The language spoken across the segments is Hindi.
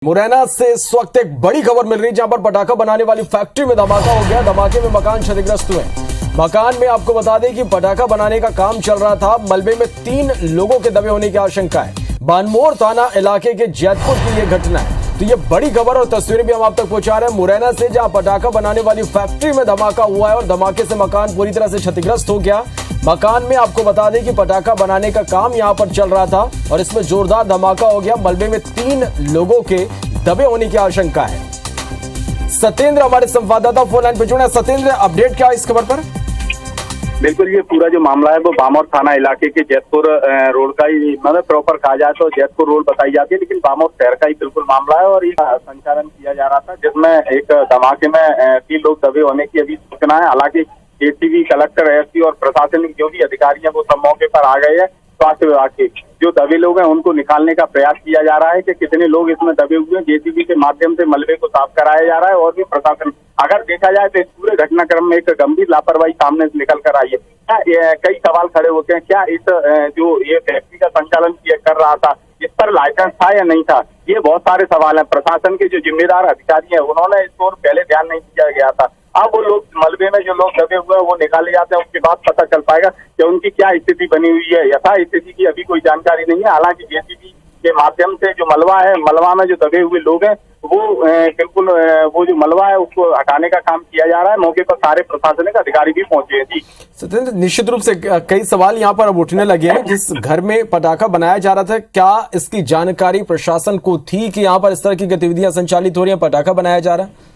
मुरैना से इस वक्त एक बड़ी खबर मिल रही है, जहां पर पटाखा बनाने वाली फैक्ट्री में धमाका हो गया। धमाके में मकान क्षतिग्रस्त हुए। मकान में आपको बता दें कि पटाखा बनाने का काम चल रहा था। मलबे में 3 लोगों के दबे होने की आशंका है। बानमोर थाना इलाके के जैतपुर की यह घटना है। तो ये बड़ी खबर और तस्वीरें भी हम आप तक पहुंचा रहे हैं मुरैना से, जहां पटाखा बनाने वाली फैक्ट्री में धमाका हुआ है और धमाके से मकान पूरी तरह से क्षतिग्रस्त हो गया। मकान में आपको बता दें कि पटाखा बनाने का काम यहां पर चल रहा था और इसमें जोरदार धमाका हो गया। मलबे में 3 लोगों के दबे होने की आशंका है। सत्येंद्र हमारे संवाददाता फोन लाइन पर जुड़े। सत्येंद्र, अपडेट क्या है इस खबर पर? बिल्कुल, ये पूरा जो मामला है वो बामोर थाना इलाके के जैतपुर रोड का ही, मतलब प्रॉपर कहा जाए तो जैतपुर रोड बताई जाती है, लेकिन बामोर शहर का ही बिल्कुल मामला है। और ये संचालन किया जा रहा था जिसमें एक धमाके में 3 लोग दबे होने की अभी सूचना है। हालांकि एसीपी, कलेक्टर, एसपी और प्रशासनिक जो भी अधिकारी हैं वो सब मौके पर आ गए हैं। स्वास्थ्य विभाग के जो दबे लोग हैं उनको निकालने का प्रयास किया जा रहा है कि कितने लोग इसमें दबे हुए हैं। जेसीबी के माध्यम से मलबे को साफ कराया जा रहा है। और भी प्रशासन, अगर देखा जाए तो इस पूरे घटनाक्रम में एक गंभीर लापरवाही सामने से निकल कर आई है। क्या कई सवाल खड़े होते हैं, क्या इस जो ये फैक्ट्री का संचालन कर रहा था इस पर लाइसेंस था या नहीं था? ये बहुत सारे सवाल हैं। प्रशासन के जो जिम्मेदार अधिकारी हैं उन्होंने इस पर पहले ध्यान नहीं दिया गया था। अब वो लोग मलबे में जो लोग दबे हुए हैं वो निकाले जाते हैं, उसके बाद पता चल पाएगा कि उनकी क्या स्थिति बनी हुई है। यथा स्थिति की अभी कोई जानकारी नहीं है। हालांकि जेसीबी के माध्यम से जो मलबा है, मलबा में जो दबे हुए लोग हैं वो बिल्कुल वो जो मलबा है उसको हटाने का काम किया जा रहा है। मौके पर सारे प्रशासनिक अधिकारी भी पहुंचे हैं। जी सत्येंद्र, निश्चित रूप से कई सवाल यहाँ पर अब उठने लगे हैं। जिस घर में पटाखा बनाया जा रहा था, क्या इसकी जानकारी प्रशासन को थी कि यहाँ पर इस तरह की गतिविधियां संचालित हो रही हैं, पटाखा बनाया जा रहा है?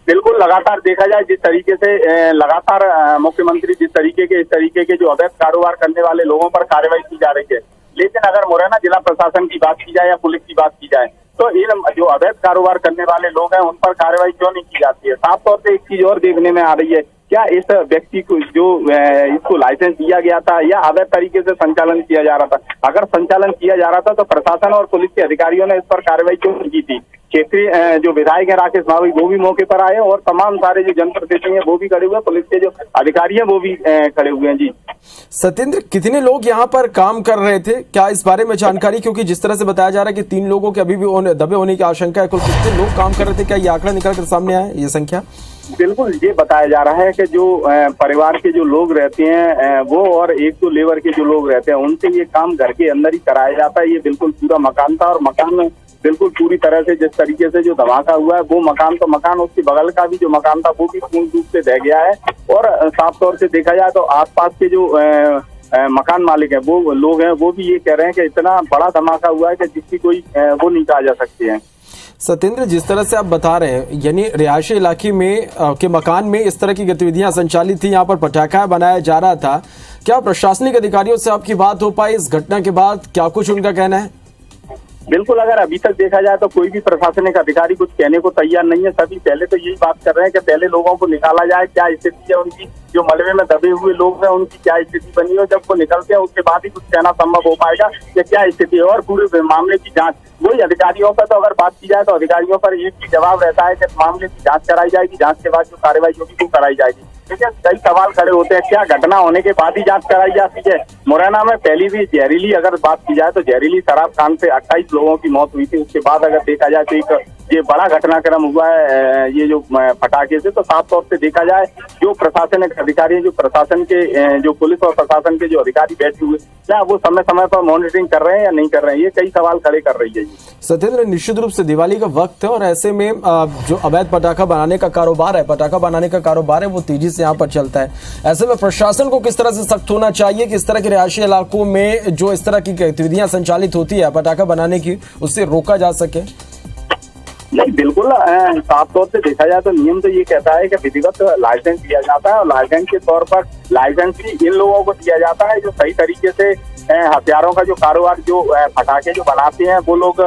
बिल्कुल, लगातार देखा जाए जिस तरीके से लगातार मुख्यमंत्री जिस तरीके के इस तरीके के जो अवैध कारोबार करने वाले लोगों पर कार्रवाई की जा रही है, लेकिन अगर मुरैना जिला प्रशासन की बात की जाए या पुलिस की बात की जाए तो इन जो अवैध कारोबार करने वाले लोग हैं उन पर कार्रवाई क्यों नहीं की जाती है? साफ तौर से एक चीज और देखने में आ रही है, क्या इस व्यक्ति को जो इसको लाइसेंस दिया गया था या अवैध तरीके से संचालन किया जा रहा था? अगर संचालन किया जा रहा था तो प्रशासन और पुलिस के अधिकारियों ने इस पर कार्रवाई क्यों नहीं की थी? क्षेत्रीय जो विधायक है राकेश भावी वो भी मौके पर आए और तमाम सारे जो जनप्रतिनिधि हैं वो भी खड़े हुए, पुलिस के जो अधिकारी हैं वो भी खड़े हुए हैं। जी सत्येंद्र, कितने लोग यहाँ पर काम कर रहे थे, क्या इस बारे में जानकारी? क्योंकि जिस तरह से बताया जा रहा है कि 3 लोगों के अभी भी दबे होने की आशंका है, कुल कितने लोग काम कर रहे थे? क्या ये आंकड़ा निकल कर सामने आया, ये संख्या? बिल्कुल, ये बताया जा रहा है कि जो परिवार के जो लोग रहते हैं वो और एक तो लेबर के जो लोग रहते हैं उनसे ये काम घर के अंदर ही कराया जाता है। ये बिल्कुल पूरा मकान था और मकान में बिल्कुल पूरी तरह से जिस तरीके से जो धमाका हुआ है वो मकान तो मकान, उसके बगल का भी जो मकान था वो भी पूर्ण रूप से ढह गया है। और साफ तौर से देखा जाए तो आसपास के जो मकान मालिक है वो लोग हैं वो भी ये कह रहे हैं कि इतना बड़ा धमाका हुआ है कि जिसकी कोई वो नहीं कहा जा सकती है। सत्येंद्र, जिस तरह से आप बता रहे हैं, यानी रिहायशी इलाके में के मकान में इस तरह की गतिविधियां संचालित थी, यहाँ पर पटाखा बनाया जा रहा था। क्या प्रशासनिक अधिकारियों से आपकी बात हो पाई इस घटना के बाद? क्या कुछ उनका कहना है? बिल्कुल, अगर अभी तक देखा जाए तो कोई भी प्रशासनिक अधिकारी कुछ कहने को तैयार नहीं है। सभी पहले तो यही बात कर रहे हैं कि पहले लोगों को निकाला जाए, क्या स्थिति है उनकी, जो मलबे में दबे हुए लोग हैं उनकी क्या स्थिति बनी है। जब वो निकलते हैं उसके बाद ही कुछ कहना संभव हो पाएगा कि क्या स्थिति है। और पूरे मामले की जांच वही अधिकारियों पर, तो अगर बात की जाए तो अधिकारियों पर एक ही जवाब रहता है कि मामले की जांच कराई जाएगी, जांच के बाद जो कार्रवाई होगी वो कराई जाएगी। ठीक है, कई सवाल खड़े होते हैं, क्या घटना होने के बाद ही जांच कराई जाती है? मुरैना में पहली भी जहरीली, अगर बात की जाए तो जहरीली शराब खान से 28 लोगों की मौत हुई थी। उसके बाद अगर देखा जाए तो एक ये बड़ा घटनाक्रम हुआ है ये जो पटाखे से। तो साफ तौर से देखा जाए जो प्रशासनिक अधिकारी, जो प्रशासन के जो पुलिस और प्रशासन के जो अधिकारी बैठे हुए, क्या वो समय समय पर मॉनिटरिंग कर रहे हैं या नहीं कर रहे हैं? ये कई सवाल खड़े कर रही है। सत्येंद्र, निश्चित रूप से दिवाली का वक्त है और ऐसे में जो अवैध पटाखा बनाने का कारोबार है, पटाखा बनाने का कारोबार है, वो तेजी से यहाँ पर चलता है। ऐसे में प्रशासन को किस तरह से सख्त होना चाहिए कि इस तरह के रिहायशी इलाकों में जो इस तरह की गतिविधियां संचालित होती है पटाखा बनाने की, उससे रोका जा सके? नहीं, बिल्कुल, साफ तौर से देखा जाए तो नियम तो ये कहता है कि विधिवत लाइसेंस दिया जाता है और लाइसेंस के तौर पर लाइसेंस भी इन लोगों को दिया जाता है जो सही तरीके से हथियारों का जो कारोबार, जो पटाखे जो बनाते हैं वो लोग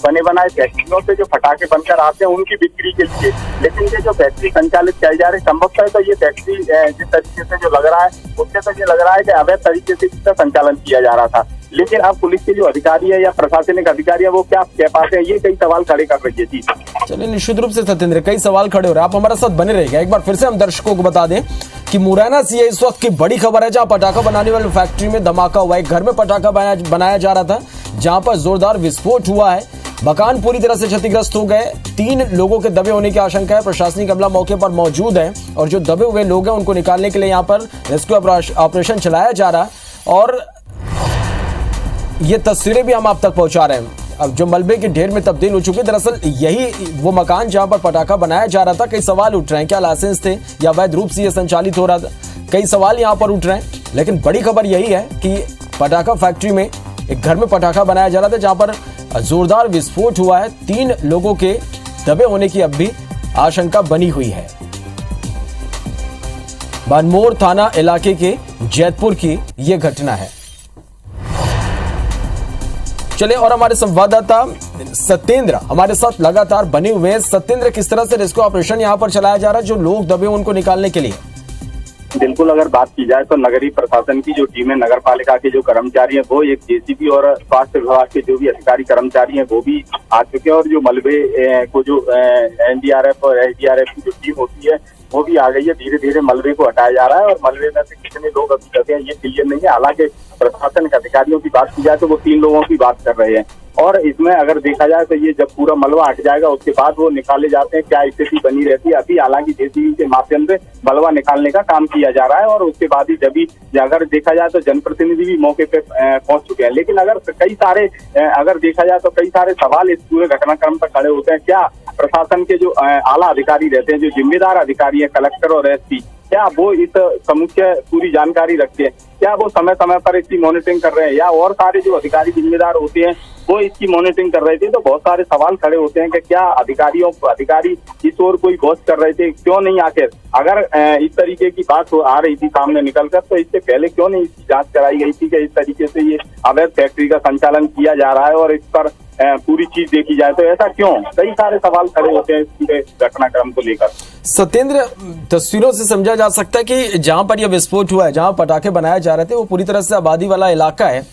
बने बनाए फैक्ट्रियों से जो पटाखे बनकर आते हैं उनकी बिक्री के लिए। लेकिन ये जो फैक्ट्री संचालित की जा रही संभवतः है तो ये फैक्ट्री जिस तरीके से जो लग रहा है उससे तो ये लग रहा है कि अवैध तरीके से इसका संचालन किया जा रहा था। लेकिन अब पुलिस के जो अधिकारी है या प्रशासनिक अधिकारी है वो क्या कह पाते हैं, ये कई सवाल खड़े कर रही है। जी चलिए, निश्चित रूप से सत्येंद्र, कई सवाल खड़े हो रहे हैं। आप हमारे साथ बने रहिएगा। एक बार फिर से हम दर्शकों को बता दें कि मुरैना से इस वक्त की बड़ी खबर है, जहां पटाखा बनाने वाली फैक्ट्री में धमाका हुआ है। घर में पटाखा बनाया जा रहा था, जहां पर जोरदार विस्फोट हुआ है। मकान पूरी तरह से क्षतिग्रस्त हो गए। 3 लोगों के दबे होने की आशंका है। प्रशासनिक अमला मौके पर मौजूद है और जो दबे हुए लोग हैं उनको निकालने के लिए यहाँ पर रेस्क्यू ऑपरेशन चलाया जा रहा है और ये तस्वीरें भी हम आप तक पहुंचा रहे हैं। अब जो मलबे के ढेर में तब्दील हो चुके, दरअसल यही वो मकान जहां पर पटाखा बनाया जा रहा था। कई सवाल उठ रहे हैं, क्या लाइसेंस थे या अवैध रूप से ये संचालित हो रहा था? कई सवाल यहां पर उठ रहे हैं, लेकिन बड़ी खबर यही है कि पटाखा फैक्ट्री में एक घर में पटाखा बनाया जा रहा था जहां पर जोरदार विस्फोट हुआ है। 3 लोगों के दबे होने की अब भी आशंका बनी हुई है। बनमोर थाना इलाके के जैतपुर की यह घटना है। चले और हमारे संवाददाता सत्येंद्र हमारे साथ लगातार बने हुए हैं। सत्येंद्र, किस तरह से रेस्क्यू ऑपरेशन यहां पर चलाया जा रहा है जो लोग दबे उनको निकालने के लिए? बिल्कुल, अगर बात की जाए तो नगरीय प्रशासन की जो टीम है, नगर पालिका के जो कर्मचारी हैं वो एक जेसीबी और स्वास्थ्य विभाग के जो भी अधिकारी कर्मचारी हैं वो भी आ चुके हैं और जो मलबे को जो एनडीआरएफ और एसडीआरएफ की जो टीम होती है वो भी आ गई है। धीरे धीरे मलबे को हटाया जा रहा है और मलबे में से कितने लोग अभी दबे हैं ये क्लियर नहीं है। हालांकि प्रशासन के अधिकारियों की बात की जाए तो वो 3 लोगों की बात कर रहे हैं और इसमें अगर देखा जाए तो ये जब पूरा मलबा हट जाएगा उसके बाद वो निकाले जाते हैं, क्या स्थिति बनी रहती है। अभी हालांकि जेसीबी के माध्यम से मलबा निकालने का काम किया जा रहा है और उसके बाद ही जब अगर देखा जाए तो जनप्रतिनिधि भी मौके पे पहुंच चुके हैं। लेकिन अगर देखा जाए तो कई सारे सवाल इस पूरे घटनाक्रम पर खड़े होते हैं। क्या प्रशासन के जो आला अधिकारी रहते हैं, जो जिम्मेदार अधिकारी है, कलेक्टर और एसपी, क्या वो इस समुच्चय पूरी जानकारी रखते हैं? क्या वो समय समय पर इसकी मॉनिटरिंग कर रहे हैं या और सारे जो अधिकारी जिम्मेदार होते हैं वो इसकी मॉनिटरिंग कर रहे थे? तो बहुत सारे सवाल खड़े होते हैं कि क्या अधिकारी इस ओर कोई गौर कर रहे थे, क्यों नहीं? आखिर अगर इस तरीके की बात आ रही थी सामने निकलकर तो इससे पहले क्यों नहीं इसकी जांच कराई गई थी कि इस तरीके से ये अवैध फैक्ट्री का संचालन किया जा रहा है और इस पर पूरी चीज देखी जाए तो ऐसा क्यों? कई सारे सवाल खड़े होते हैं इस पूरे घटनाक्रम को लेकर। सत्येंद्र, तस्वीरों से समझा जा सकता है कि जहां पर यह विस्फोट हुआ है, जहां पटाखे बनाए जा रहे थे, वो पूरी तरह से आबादी वाला इलाका है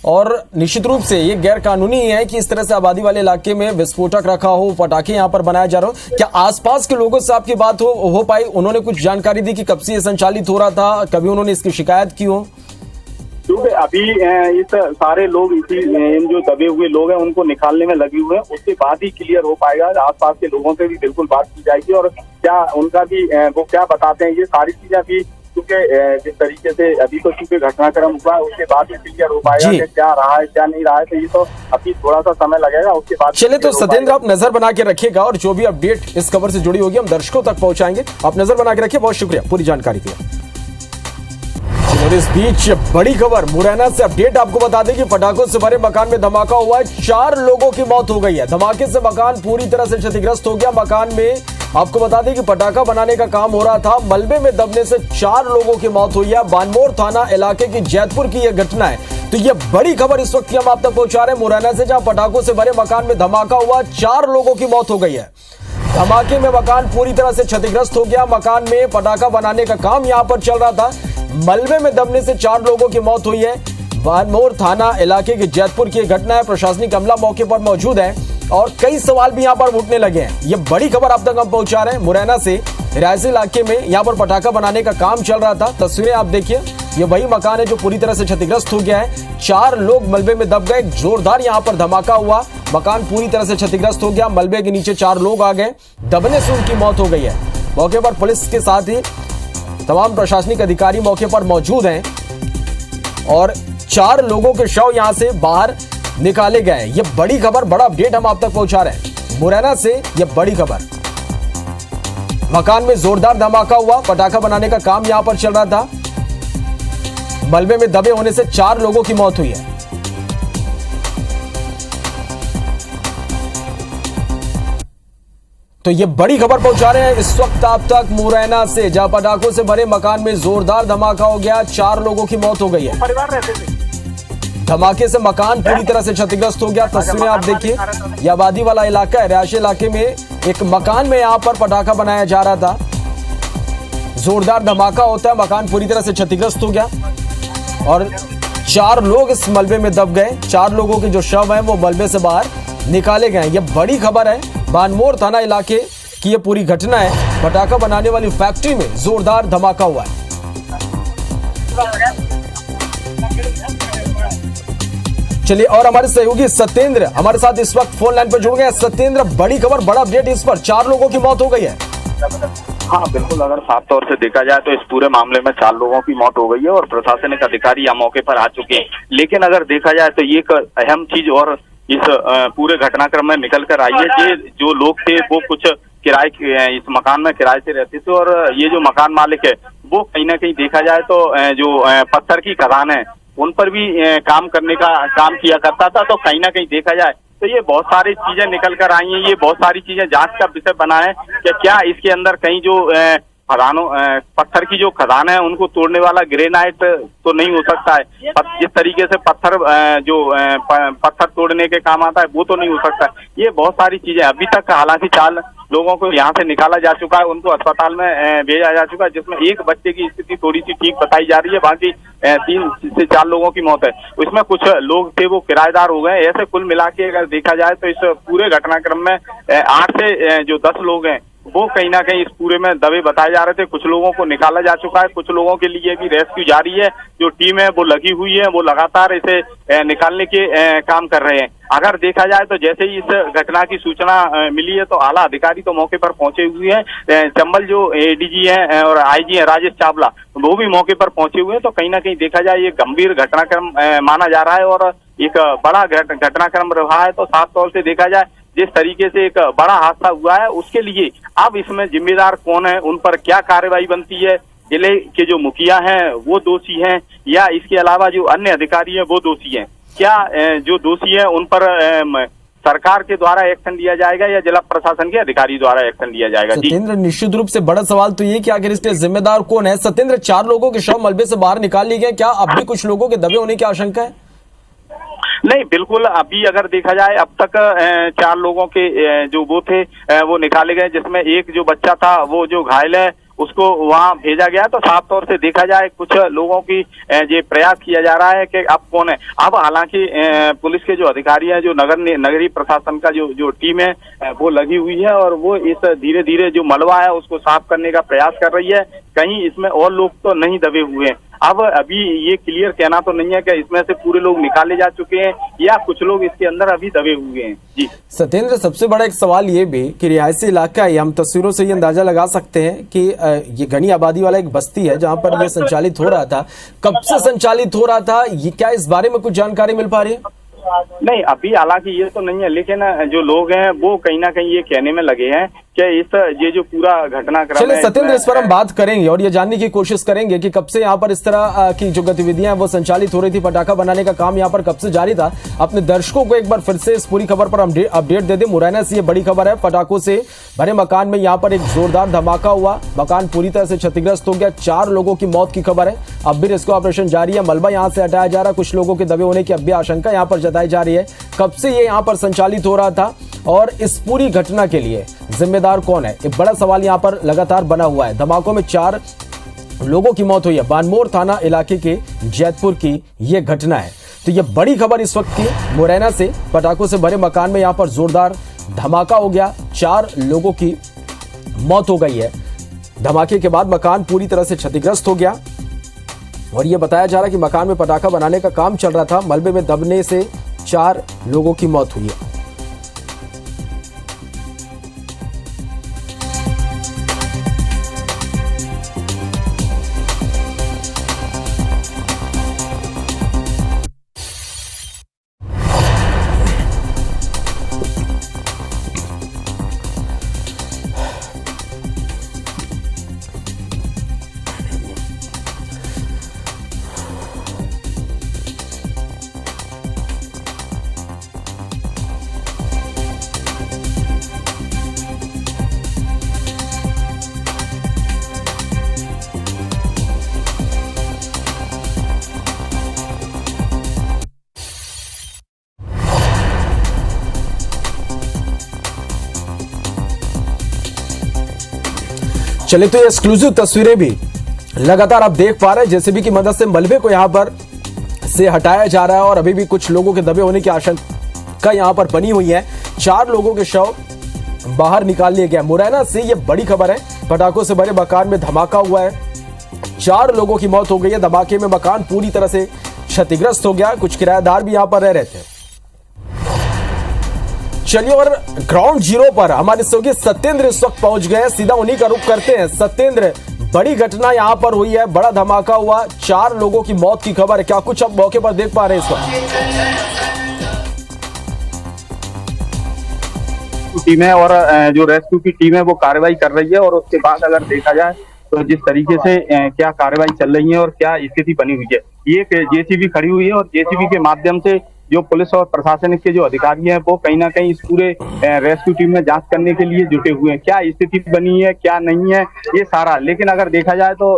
और निश्चित रूप से ये गैर कानूनी है कि इस तरह से आबादी वाले इलाके में विस्फोटक रखा हो, पटाखे यहाँ पर बनाया जा रहा हो। क्या आसपास के लोगों से आपकी बात हो पाई? उन्होंने कुछ जानकारी दी कि कब से ये संचालित हो रहा था? कभी उन्होंने इसकी शिकायत की हो? क्योंकि अभी इस सारे लोग इन जो दबे हुए लोग हैं उनको निकालने में लगे हुए हैं, उसके बाद ही क्लियर हो पाएगा। आसपास के लोगों से भी बिल्कुल बात की जाएगी और क्या उनका भी वो क्या बताते हैं, ये सारी चीजें भी क्योंकि जिस तरीके से अभी तो चूंकि घटनाक्रम हुआ है उसके बाद ही क्लियर हो पाएगा कि क्या रहा है क्या नहीं रहा है। तो ये तो अभी थोड़ा सा समय लगेगा, उसके बाद। चलिए, तो सत्येंद्र आप नजर बना के रखिएगा और जो भी अपडेट इस खबर से जुड़ी होगी हम दर्शकों तक पहुंचाएंगे। आप नजर बना के रखिए। बहुत शुक्रिया पूरी जानकारी के लिए। और इस बीच बड़ी खबर मुरैना से अपडेट आपको बता दें कि पटाखों से भरे मकान में धमाका हुआ है। 4 लोगों की मौत हो गई है। धमाके से मकान पूरी तरह से क्षतिग्रस्त हो गया। मकान में आपको बता दें कि पटाखा बनाने का काम हो रहा था। मलबे में दबने से 4 लोगों की मौत हुई है। बनमोर थाना इलाके की जैतपुर की यह घटना है। तो यह बड़ी खबर इस वक्त हम आप तक पहुंचा रहे हैं मुरैना से, जहां पटाखों से भरे मकान में धमाका हुआ, 4 लोगों की मौत हो गई है। धमाके में मकान पूरी तरह से क्षतिग्रस्त हो गया। मकान में पटाखा बनाने का काम यहां पर चल रहा था। मलबे में दबने से 4 लोगों की मौत हुई है। बनमोर थाना इलाके के जैतपुर की घटना है। प्रशासनिक अमला मौके पर मौजूद है और कई सवाल भी यहां पर उठने लगे हैं। ये बड़ी खबर आप तक हम पहुंचा रहे हैं मुरैना से। रिहायशी इलाके में यहां पर पटाखा बनाने का काम चल रहा था। तस्वीरें आप देखिए, ये वही मकान है जो पूरी तरह से क्षतिग्रस्त हो गया है। 4 लोग मलबे में दब गए। जोरदार यहां पर धमाका हुआ, मकान पूरी तरह से क्षतिग्रस्त हो गया। मलबे के नीचे 4 लोग आ गए, दबने से उनकी मौत हो गई है। मौके पर पुलिस के साथ ही तमाम प्रशासनिक अधिकारी मौके पर मौजूद हैं और 4 लोगों के शव यहां से बाहर निकाले गए। ये बड़ी खबर, बड़ा अपडेट हम आप तक पहुंचा रहे हैं मुरैना से। यह बड़ी खबर, मकान में जोरदार धमाका हुआ, पटाखा बनाने का काम यहां पर चल रहा था। मलबे में दबे होने से 4 लोगों की मौत हुई है। तो ये बड़ी खबर पहुंचा रहे हैं इस वक्त आप तक मुरैना से, जहां पटाखों से भरे मकान में जोरदार धमाका हो गया, 4 लोगों की मौत हो गई है। परिवार रहते थे। धमाके से मकान पूरी तरह से क्षतिग्रस्त हो गया। तस्वीरें आप देखिए, यह आबादी वाला इलाका है। रिहायशी इलाके में एक मकान में यहां पर पटाखा बनाया जा रहा था। जोरदार धमाका होता है, मकान पूरी तरह से क्षतिग्रस्त हो गया और 4 लोग इस मलबे में दब गए। 4 लोगों के जो शव हैं वो मलबे से बाहर निकाले गए। यह बड़ी खबर है। बनमोर थाना इलाके की यह पूरी घटना है। पटाखा बनाने वाली फैक्ट्री में जोरदार धमाका हुआ है। चलिए, और हमारे सहयोगी सत्येंद्र हमारे साथ इस वक्त फोन लाइन पर जुड़ गए। सत्येंद्र, बड़ी खबर, बड़ा अपडेट इस पर, 4 लोगों की मौत हो गई है। हाँ बिल्कुल, अगर साफ तौर से देखा जाए तो इस पूरे मामले में 4 लोगों की मौत हो गई है और प्रशासनिक अधिकारी यहाँ मौके पर आ चुके हैं। लेकिन अगर देखा जाए तो ये एक अहम चीज और इस पूरे घटनाक्रम में निकल कर आई है कि जो लोग थे वो कुछ किराए इस मकान में किराए से रहते थे और ये जो मकान मालिक है वो कहीं ना कहीं देखा जाए तो जो पत्थर की खदान है उन पर भी काम करने का काम किया करता था। तो कहीं ना कहीं देखा जाए तो ये बहुत सारी चीजें निकल कर आई हैं, ये बहुत सारी चीजें जांच का विषय बना है कि क्या इसके अंदर कहीं जो खदानों पत्थर की जो खदान है उनको तोड़ने वाला ग्रेनाइट तो नहीं हो सकता है। जिस तरीके से पत्थर पत्थर तोड़ने के काम आता है वो तो नहीं हो सकता है। ये बहुत सारी चीजें अभी तक हालांकि 4 लोगों को यहाँ से निकाला जा चुका है, उनको अस्पताल में भेजा जा चुका है, जिसमें एक बच्चे की स्थिति थोड़ी सी ठीक बताई जा रही है, बाकी 3 से 4 लोगों की मौत है। इसमें कुछ लोग थे वो किराएदार हो गए। ऐसे कुल मिला के अगर देखा जाए तो इस पूरे घटनाक्रम में 8 से जो 10 लोग हैं वो कहीं ना कहीं इस पूरे में दबे बताए जा रहे थे। कुछ लोगों को निकाला जा चुका है, कुछ लोगों के लिए भी रेस्क्यू जारी है। जो टीम है वो लगी हुई है, वो लगातार इसे निकालने के काम कर रहे हैं। अगर देखा जाए तो जैसे ही इस घटना की सूचना मिली है तो आला अधिकारी तो मौके पर पहुंचे हुए हैं। चंबल जो एडीजी हैं और आईजी हैं राजेश चावला, वो भी मौके पर पहुंचे हुए हैं। तो कहीं ना कहीं देखा जाए ये गंभीर घटनाक्रम माना जा रहा है और एक बड़ा घटनाक्रम रहा है। तो साफ तौर से देखा जाए जिस तरीके से एक बड़ा हादसा हुआ है उसके लिए अब इसमें जिम्मेदार कौन है, उन पर क्या कार्रवाई बनती है, जिले के जो मुखिया हैं वो दोषी हैं या इसके अलावा जो अन्य अधिकारी हैं वो दोषी हैं, क्या जो दोषी हैं उन पर सरकार के द्वारा एक्शन लिया जाएगा या जिला प्रशासन के अधिकारी द्वारा एक्शन लिया जाएगा। सत्येंद्र, निश्चित रूप से बड़ा सवाल तो ये कि आखिर इसके जिम्मेदार कौन है। सत्येंद्र, 4 लोगों के शव मलबे से बाहर निकाल लिए गए, क्या अब भी कुछ लोगों के दबे होने की आशंका है? नहीं, बिल्कुल, अभी अगर देखा जाए अब तक 4 लोगों के जो वो थे वो निकाले गए, जिसमें एक जो बच्चा था वो जो घायल है उसको वहां भेजा गया। तो साफ तौर से देखा जाए कुछ लोगों की ये प्रयास किया जा रहा है कि अब कौन है। अब हालांकि पुलिस के जो अधिकारी हैं, जो नगरीय प्रशासन का जो टीम है वो लगी हुई है और वो इस धीरे धीरे जो मलबा है उसको साफ करने का प्रयास कर रही है। कहीं इसमें और लोग तो नहीं दबे हुए हैं। अब अभी ये क्लियर कहना तो नहीं है कि इसमें से पूरे लोग निकाले जा चुके हैं या कुछ लोग इसके अंदर अभी दबे हुए हैं। जी सत्येंद्र, सबसे बड़ा एक सवाल ये भी कि रिहायशी इलाका है, हम तस्वीरों से ये अंदाजा लगा सकते हैं कि ये घनी आबादी वाला एक बस्ती है जहां पर ये संचालित हो रहा था। कब से संचालित हो रहा था, ये क्या इस बारे में कुछ जानकारी मिल पा रही है? नहीं, अभी हालांकि ये तो नहीं है, लेकिन जो लोग हैं वो कहीं ना कहीं ये कहने में लगे हैं कि ये जो पूरा घटनाक्रम चलिए सत्येंद्र, इस पर हम बात करेंगे और ये जानने की कोशिश करेंगे कि कब से यहाँ पर इस तरह की जो गतिविधियां वो संचालित हो रही थी, पटाखा बनाने का काम यहाँ पर कब से जारी था। अपने दर्शकों को एक बार फिर से इस पूरी खबर पर अपडेट दे दें। मुरैना से ये बड़ी खबर है, पटाखों से भरे मकान में यहाँ पर एक जोरदार धमाका हुआ, मकान पूरी तरह से क्षतिग्रस्त हो गया, 4 लोगों की मौत की खबर है। अब भी रेस्क्यू ऑपरेशन जारी है, मलबा यहाँ से हटाया जा रहा है, कुछ लोगों के दबे होने की अब भी आशंका यहाँ पर जताई जा रही है। कब से ये यहाँ पर संचालित हो रहा था और इस पूरी घटना के लिए जिम्मेदार कौन है, एक बड़ा सवाल यहाँ पर लगातार बना हुआ है। धमाकों में 4 लोगों की मौत हुई है। बानमोर थाना इलाके के जैतपुर की यह घटना है। तो यह बड़ी खबर इस वक्त की मुरैना से, पटाखों से भरे मकान में यहाँ पर जोरदार धमाका हो गया, 4 लोगों की मौत हो गई है। धमाके के बाद मकान पूरी तरह से क्षतिग्रस्त हो गया और यह बताया जा रहा है कि मकान में पटाखा बनाने का काम चल रहा था, मलबे में दबने से 4 लोगों की मौत हुई है। चलिए, तो ये एक्सक्लूसिव तस्वीरें भी लगातार आप देख पा रहे हैं, जेसीबी की मदद से मलबे को यहां पर से हटाया जा रहा है और अभी भी कुछ लोगों के दबे होने की आशंका यहां पर बनी हुई है। 4 लोगों के शव बाहर निकाल लिए गए। मुरैना से ये बड़ी खबर है, पटाखों से भरे मकान में धमाका हुआ है, 4 लोगों की मौत हो गई है। धमाके में मकान पूरी तरह से क्षतिग्रस्त हो गया। कुछ किराएदार भी यहां पर रह रहे थे। चलिए और ग्राउंड जीरो पर हमारे सहयोगी सत्येंद्र इस वक्त पहुंच गए, सीधा उन्हीं का रुख करते हैं। सत्येंद्र, बड़ी घटना यहां पर हुई है, बड़ा धमाका हुआ, 4 लोगों की मौत की खबर है, क्या कुछ अब मौके पर देख पा रहे हैं इस वक्त? टीम है और जो रेस्क्यू की टीम है वो कार्रवाई कर रही है। और उसके बाद अगर देखा जाए तो जिस तरीके से क्या कार्रवाई चल रही है और क्या स्थिति बनी हुई है, ये जेसीबी खड़ी हुई है और जेसीबी के माध्यम से जो पुलिस और प्रशासनिक के जो अधिकारी हैं वो कहीं ना कहीं इस पूरे रेस्क्यू टीम में जांच करने के लिए जुटे हुए हैं, क्या स्थिति बनी है क्या नहीं है ये सारा। लेकिन अगर देखा जाए तो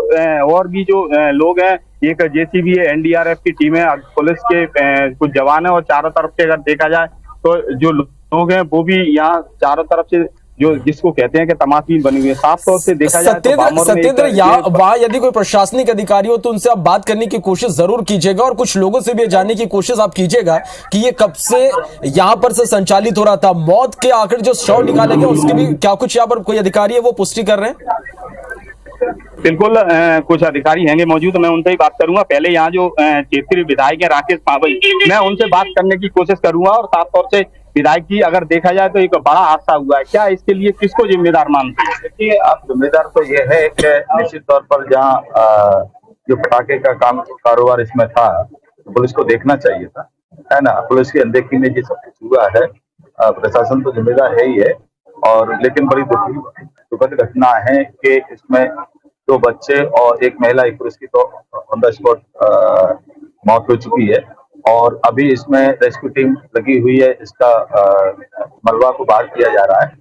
और भी जो लोग हैं, एक जेसीबी है, एनडीआरएफ की टीम है, पुलिस के कुछ जवान है और चारों तरफ से अगर देखा जाए तो जो लोग हैं वो भी यहाँ चारों तरफ से जो जिसको कहते हैं कि तमाशील बनी हुई है। साफ तौर से देखा जाए तो सत्येंद्र, वहाँ यदि कोई प्रशासनिक अधिकारी हो तो उनसे आप बात करने की कोशिश जरूर कीजिएगा और कुछ लोगों से भी जानने की कोशिश आप कीजिएगा कि ये कब से यहाँ पर से संचालित हो रहा था। मौत के आखिर जो शव निकाले गए उसके भी क्या कुछ यहाँ पर कोई अधिकारी है वो पुष्टि कर रहे हैं? बिल्कुल, कुछ अधिकारी हैंगे मौजूद, मैं उनसे ही बात करूंगा। पहले यहाँ जो क्षेत्रीय विधायक है राकेश पावई, मैं उनसे बात करने की कोशिश करूंगा। और साफ तौर से विधायक की अगर देखा जाए तो एक बड़ा हादसा हुआ है, क्या इसके लिए किसको जिम्मेदार मानते हैं? देखिए, आप जिम्मेदार तो ये है कि निश्चित तौर पर जहाँ जो पटाखे का कारोबार इसमें था तो पुलिस को देखना चाहिए था, है ना। पुलिस की अनदेखी में ये सब कुछ हुआ है, प्रशासन तो जिम्मेदार है ही है। और लेकिन बड़ी दुखद घटना है कि इसमें 2 बच्चे और 1 महिला, 1 पुरुष की तो ऑन द स्पॉट मौत हो चुकी है। और अभी इसमें रेस्क्यू टीम लगी हुई है, इसका मलबा को बाहर किया जा रहा है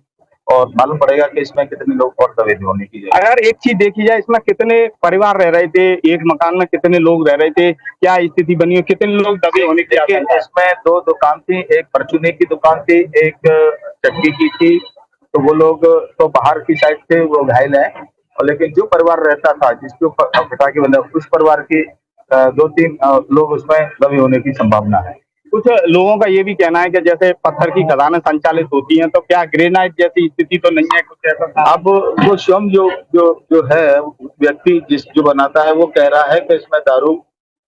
और मालूम पड़ेगा कि इसमें कितने लोग और दबे होने की है। अगर एक चीज देखी जाए, इसमें कितने परिवार रह रहे थे, एक मकान में कितने लोग रह रहे थे, क्या स्थिति बनी है, कितने लोग दबे होने की? इसमें 2 दुकान थी, एक परचूने की दुकान थी, एक चक्की की थी। तो वो लोग तो बाहर की साइड से वो घायल है, और लेकिन जो परिवार रहता था जिसके ऊपर पटाखे बंदा, उस परिवार के 2-3 लोग उसमें दबे होने की संभावना है। कुछ लोगों का ये भी कहना है कि जैसे पत्थर की खदानें संचालित होती हैं, तो क्या ग्रेनाइट जैसी स्थिति तो नहीं है, कुछ ऐसा? अब वो स्वयं जो है व्यक्ति जो बनाता है वो कह रहा है कि इसमें दारू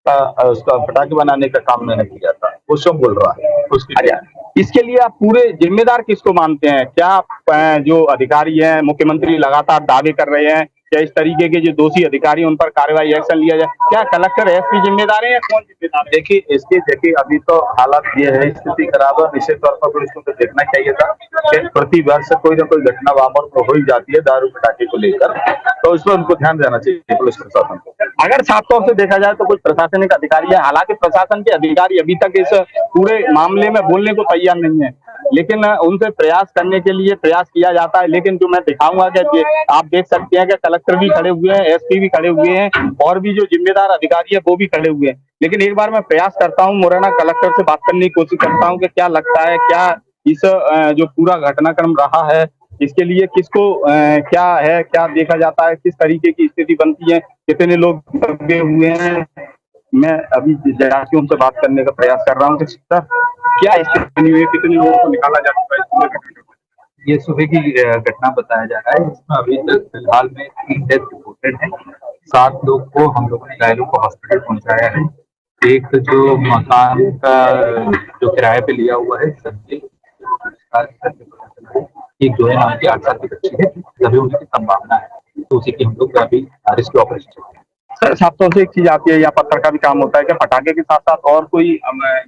का उसका पटाखे बनाने का काम मैंने किया था, वो स्वयं बोल रहा है उसकी। इसके लिए आप पूरे जिम्मेदार किसको मानते हैं? क्या जो अधिकारी हैं, मुख्यमंत्री लगातार दावे कर रहे हैं क्या इस तरीके के जो दोषी अधिकारी उन पर कार्रवाई एक्शन लिया जाए, क्या कलेक्टर एसपी जिम्मेदार है या कौन जिम्मेदार है? देखिए अभी तो हालात ये है, स्थिति खराब है। निश्चित तौर पर पुलिस को तो देखना चाहिए था कि प्रति वर्ष कोई ना कोई घटना वहां पर हो ही जाती है दारू पटाखे को लेकर, तो उस पर उनको ध्यान देना चाहिए पुलिस प्रशासन को। अगर साफ तौर से देखा जाए तो कुछ प्रशासनिक अधिकारी है, हालांकि प्रशासन के अधिकारी अभी तक इस पूरे मामले में बोलने को तैयार नहीं है, लेकिन उनसे प्रयास करने के लिए प्रयास किया जाता है। लेकिन जो मैं दिखाऊंगा कि आप देख सकते हैं कि कलेक्टर भी खड़े हुए हैं, एसपी भी खड़े हुए हैं और भी जो जिम्मेदार अधिकारी है वो भी खड़े हुए हैं। लेकिन एक बार मैं प्रयास करता हूँ, मुरैना कलेक्टर से बात करने की कोशिश करता हूँ कि क्या लगता है, क्या इस जो पूरा घटनाक्रम रहा है इसके लिए किसको क्या है, क्या देखा जाता है, किस तरीके की स्थिति बनती है, कितने लोग दबे हुए हैं। मैं अभी जाके उनसे बात करने का प्रयास कर रहा हूँ कि सर क्या स्थिति बनी हुई है, कितने लोगों को निकाला जा चुका है? ये सुबह की घटना बताया जा रहा है, इसमें अभी तक फिलहाल में 3 डेथ रिपोर्टेड है। 7 लोग को हम लोगों ने घायलों को हॉस्पिटल पहुंचाया है। एक जो मकान का जो किराए पे लिया हुआ है संजय, एक जो है नाम की 8 साल की बच्ची है, दबे होने की संभावना है, तो उसी की हम लोग अभी रेस्क्यू ऑपरेशन चल रहा है। सर साफ तौर से एक चीज आती है, या पत्थर का भी काम होता है, क्या पटाखे के साथ साथ और कोई?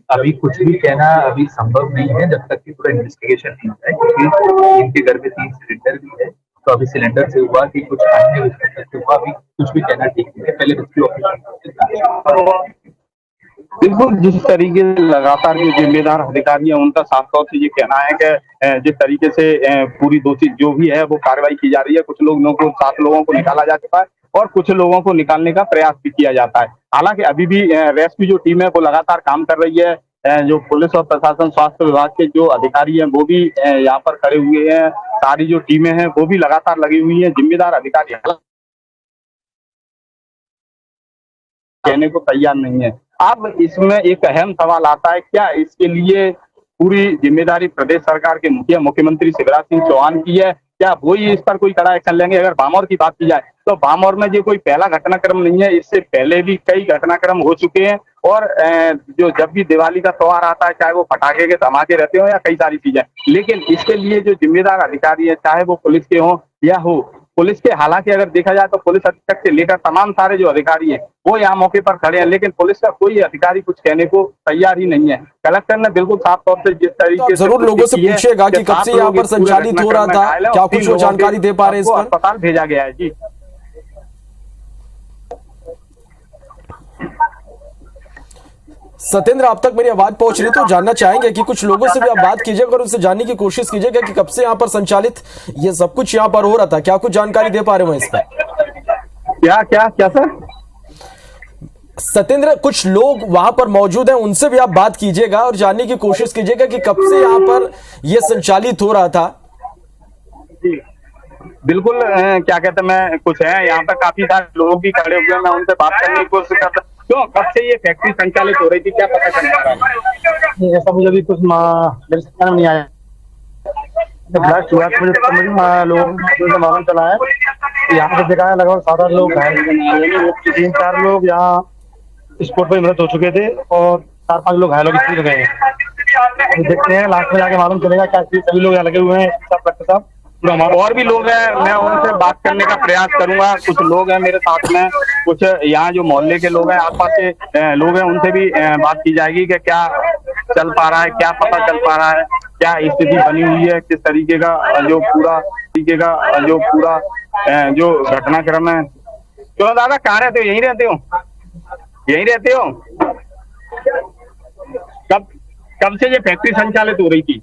अभी कुछ भी कहना अभी संभव नहीं है जब तक कि पूरा इन्वेस्टिगेशन नहीं होता है, क्योंकि इनके घर में 3 सिलेंडर भी है। तो अभी सिलेंडर से हुआ कि कुछ अन्य से हुआ, अभी कुछ भी कहना ठीक नहीं है, पहले रेस्क्यू ऑपरेशन। बिल्कुल, जिस तरीके से लगातार जो जिम्मेदार अधिकारी है उनका साफ तौर से ये कहना है कि जिस तरीके से पूरी दोषी जो भी है वो कार्रवाई की जा रही है। कुछ लोगों को 7 लोगों को निकाला जा चुका है और कुछ लोगों को निकालने का प्रयास भी किया जाता है। हालांकि अभी भी रेस्क्यू जो टीम है वो लगातार काम कर रही है। जो पुलिस और प्रशासन, स्वास्थ्य विभाग के जो अधिकारी हैं वो भी यहाँ पर खड़े हुए हैं। सारी जो टीमें हैं वो भी लगातार लगी हुई हैं। जिम्मेदार अधिकारी कहने को तैयार नहीं है। अब इसमें एक अहम सवाल आता है, क्या इसके लिए पूरी जिम्मेदारी प्रदेश सरकार के मुखिया मुख्यमंत्री शिवराज सिंह चौहान की है क्या वही इस पर कोई कड़ा एक्शन लेंगे? अगर भामौर की बात की जाए तो भामौर में ये कोई पहला घटनाक्रम नहीं है, इससे पहले भी कई घटनाक्रम हो चुके हैं। और जो जब भी दिवाली का त्योहार आता है, चाहे वो पटाखे के धमाके रहते हो या कई सारी चीजें, लेकिन इसके लिए जो जिम्मेदार अधिकारी है, चाहे वो पुलिस के हों या हो पुलिस के, हालांकि अगर देखा जाए तो पुलिस अधीक्षक से लेकर तमाम सारे जो अधिकारी हैं वो यहाँ मौके पर खड़े हैं, लेकिन पुलिस का कोई अधिकारी कुछ कहने को तैयार ही नहीं है। कलेक्टर ने बिल्कुल साफ तौर से जिस तरीके से जरूर लोगों से पूछिएगा कि कब से यहाँ पर संचालित हो रहा था, क्या कुछ वो जानकारी दे पा रहे हैं इस पर? अस्पताल भेजा गया है जी। सत्येंद्र, आप तक मेरी आवाज पहुंच रही तो जानना चाहेंगे कि कुछ लोगों से भी आप बात कीजिएगा और उनसे जानने की कोशिश कीजिएगा कि कब से यहाँ पर संचालित ये सब कुछ यहाँ पर हो रहा था, क्या कुछ जानकारी दे पा रहे हो इस पर? क्या क्या क्या सर? सत्येंद्र, कुछ लोग वहां पर मौजूद हैं, उनसे भी आप बात कीजिएगा और जानने की कोशिश कीजिएगा कि कब से यहाँ पर यह संचालित हो रहा था। जी बिल्कुल, क्या कहते हैं, मैं कुछ है यहाँ पर काफी सारे लोग भी खड़े हुए हैं, मैं उनसे बात करने की कोशिश करता हूँ। क्यों, कब से ये फैक्ट्री संचालित हो रही थी, क्या पता चल रहा है? ऐसा मुझे भी कुछ मेरे समझ में नहीं आया। ब्लास्ट हुआ तो मुझे लोगों से मालूम चला है, यहाँ पे देखा है लगभग 7-8 लोग घायल, 3-4 लोग यहाँ स्पॉट पर मृत हो चुके थे और 4-5 लोग घायलों की स्थिति में गए हैं। देखते हैं लास्ट में जाके मालूम चलेगा क्या सभी लोग यहाँ लगे हुए हैं। डॉक्टर साहब, और भी लोग हैं, मैं उनसे बात करने का प्रयास करूंगा। कुछ लोग हैं मेरे साथ में, कुछ यहाँ जो मोहल्ले के लोग हैं, आसपास के लोग हैं, उनसे भी बात की जाएगी कि क्या चल पा रहा है, क्या पता चल पा रहा है, क्या स्थिति बनी हुई है, किस तरीके का जो पूरा जो घटनाक्रम है। क्यों दादा, कहाँ रहते हो? यहीं रहते हो? यहीं रहते हो? कब से ये फैक्ट्री संचालित हो रही थी?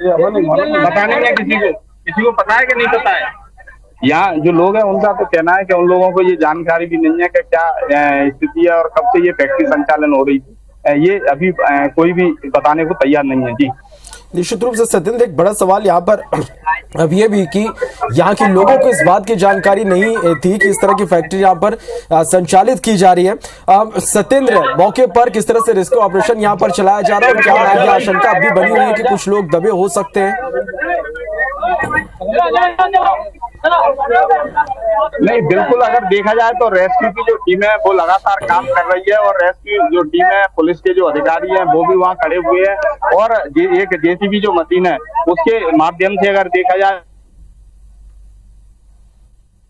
पता नहीं है किसी को पता है कि नहीं पता है? यहाँ जो लोग हैं उनका तो कहना है कि उन लोगों को ये जानकारी भी नहीं है कि क्या स्थिति है और कब से ये फैक्ट्री संचालन हो रही थी, ये अभी कोई भी बताने को तैयार नहीं है। जी निश्चित रूप से सत्येंद्र, एक बड़ा सवाल यहाँ पर अब ये भी कि यहाँ के लोगों को इस बात की जानकारी नहीं थी कि इस तरह की फैक्ट्री यहाँ पर संचालित की जा रही है। सत्येंद्र, मौके पर किस तरह से रेस्क्यू ऑपरेशन यहाँ पर चलाया जा रहा है और क्या आगे आशंका अभी बनी हुई है कि कुछ लोग दबे हो सकते हैं? नहीं, बिल्कुल, अगर देखा जाए तो रेस्क्यू की जो टीम है वो लगातार काम कर रही है और रेस्क्यू जो टीम है, पुलिस के जो अधिकारी हैं वो भी वहाँ खड़े हुए हैं और एक जेसीबी जो मशीन है उसके माध्यम से अगर देखा जाए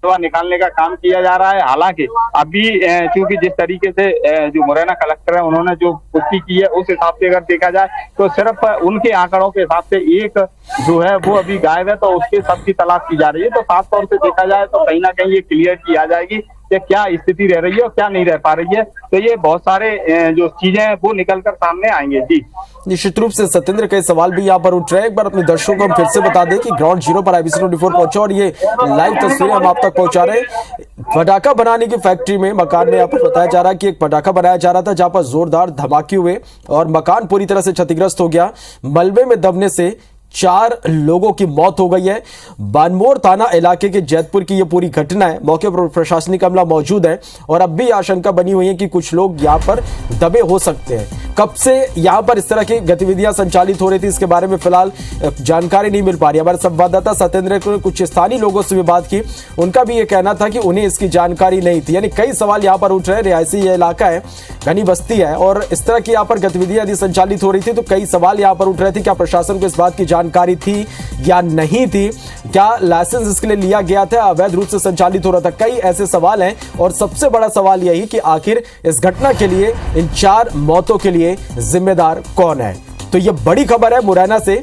निकालने का काम किया जा रहा है। हालांकि अभी क्योंकि जिस तरीके से जो मुरैना कलेक्टर है उन्होंने जो पुष्टि की है उस हिसाब से अगर देखा जाए तो सिर्फ उनके आंकड़ों के हिसाब से एक जो है वो अभी गायब है, तो उसके सबकी तलाश की जा रही है। तो साफ तौर से देखा जाए तो कहीं ना कहीं ये क्लियर की आ जाएगी कि क्या स्थिति रह रही है और क्या नहीं रह पा रही है। तो ये बहुत सारे जो चीजें हैं वो निकल कर सामने आएंगे। जी निश्चित रूप से सत्येंद्र, कई सवाल भी यहाँ पर उठ रहे हैं। एक बार अपने दर्शकों को हम फिर से बता दें कि ग्राउंड जीरो पर IBC 24 पहुंचा और ये लाइव तस्वीरें हम आप तक पहुंचा रहे हैं। पटाखा बनाने की फैक्ट्री में मकान में यहाँ पर बताया जा रहा है कि एक पटाखा बनाया जा रहा था जहां पर जोरदार धमाके हुए और मकान पूरी तरह से क्षतिग्रस्त हो गया। मलबे में दबने से 4 लोगों की मौत हो गई है। बानमोर थाना इलाके के जैतपुर की यह पूरी घटना है। मौके पर प्रशासनिक अमला मौजूद है और अब भी आशंका बनी हुई है कि कुछ लोग यहां पर दबे हो सकते हैं। कब से यहां पर इस तरह की गतिविधियां संचालित हो रही थी, इसके बारे में फिलहाल जानकारी नहीं मिल पा रही। हमारे संवाददाता सत्येंद्र ने कुछ स्थानीय लोगों से भी बात की, उनका भी यह कहना था कि उन्हें इसकी जानकारी नहीं थी। यानी कई सवाल यहां पर उठ रहे हैं। रिहायशी यह इलाका है, घनी बस्ती है और इस तरह की यहां पर गतिविधियां यदि संचालित हो रही थी तो कई सवाल यहां पर उठ रहे थे। क्या प्रशासन को इस बात की जानकारी थी या नहीं थी? क्या लाइसेंस इसके लिए लिया गया था? अवैध रूप से संचालित हो रहा था? कई ऐसे सवाल हैं और सबसे बड़ा सवाल यही कि आखिर इस घटना के लिए, इन 4 मौतों के लिए जिम्मेदार कौन है? तो यह बड़ी खबर है मुरैना से,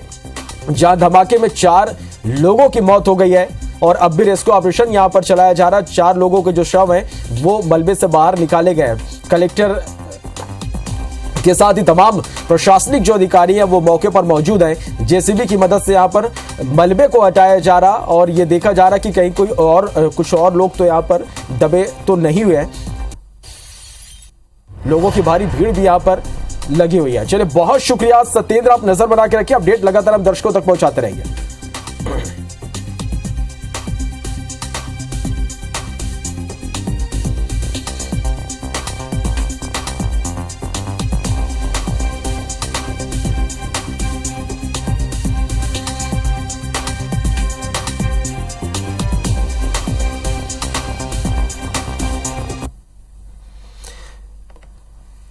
जहां धमाके में 4 लोगों की मौत हो गई है और अब भी रेस्क्यू ऑपरेशन यहां पर चलाया जा रहा है। 4 लोगों के जो शव हैं वो मलबे से बाहर निकाले गए। कलेक्टर के साथ ही तमाम प्रशासनिक जो अधिकारी हैं वो मौके पर मौजूद हैं। जेसीबी की मदद से यहां पर मलबे को हटाया जा रहा और ये देखा जा रहा कि कहीं कुछ और लोग तो यहां पर दबे तो नहीं हुए। लोगों की भारी भीड़ भी यहां पर लगी हुई है। चलिए, बहुत शुक्रिया सत्येंद्र, आप नजर बना के रखिए। अपडेट लगातार हम दर्शकों तक पहुंचाते रहेंगे।